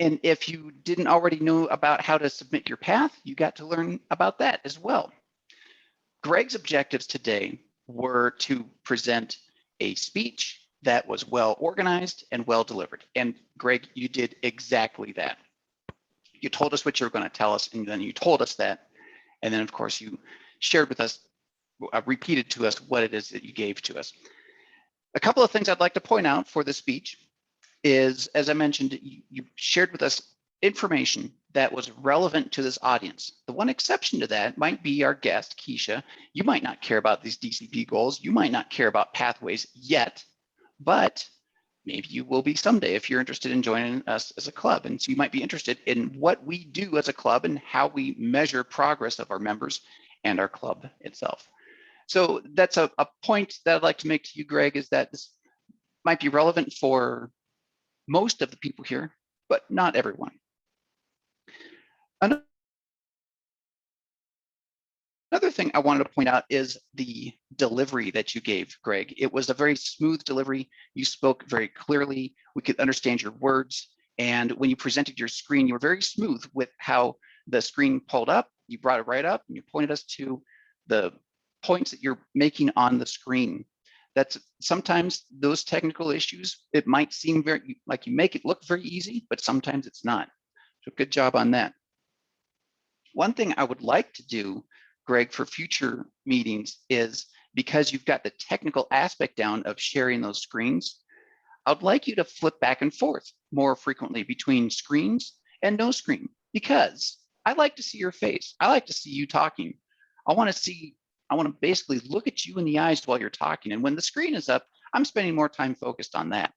And if you didn't already know about how to submit your path, you got to learn about that as well. Greg's objectives today were to present a speech that was well organized and well delivered. And Greg, you did exactly that. You told us what you were going to tell us, and then you told us that. And then, of course, you shared with us, repeated to us what it is that you gave to us. A couple of things I'd like to point out for the speech is, as I mentioned, you shared with us information that was relevant to this audience. The one exception to that might be our guest, Keisha. You might not care about these DCP goals. You might not care about pathways yet, but maybe you will be someday if you're interested in joining us as a club. And so you might be interested in what we do as a club and how we measure progress of our members and our club itself. So that's a point that I'd like to make to you, Greg, is that this might be relevant for most of the people here, but not everyone. Another thing I wanted to point out is the delivery that you gave, Greg. It was a very smooth delivery. You spoke very clearly. We could understand your words. And when you presented your screen, you were very smooth with how the screen pulled up. You brought it right up and you pointed us to the points that you're making on the screen. That's sometimes those technical issues, it might seem very like you make it look very easy, but sometimes it's not. So good job on that. One thing I would like to do, Greg, for future meetings is, because you've got the technical aspect down of sharing those screens, I'd like you to flip back and forth more frequently between screens and no screen, because I like to see your face. I like to see you talking. I want to basically look at you in the eyes while you're talking. And when the screen is up, I'm spending more time focused on that.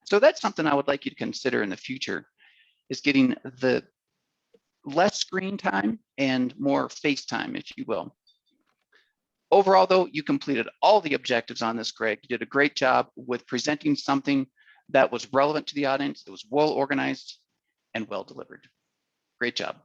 So that's something I would like you to consider in the future, is getting the less screen time and more face time, if you will. Overall, though, you completed all the objectives on this, Greg. You did a great job with presenting something that was relevant to the audience, that was well organized and well delivered. Great job.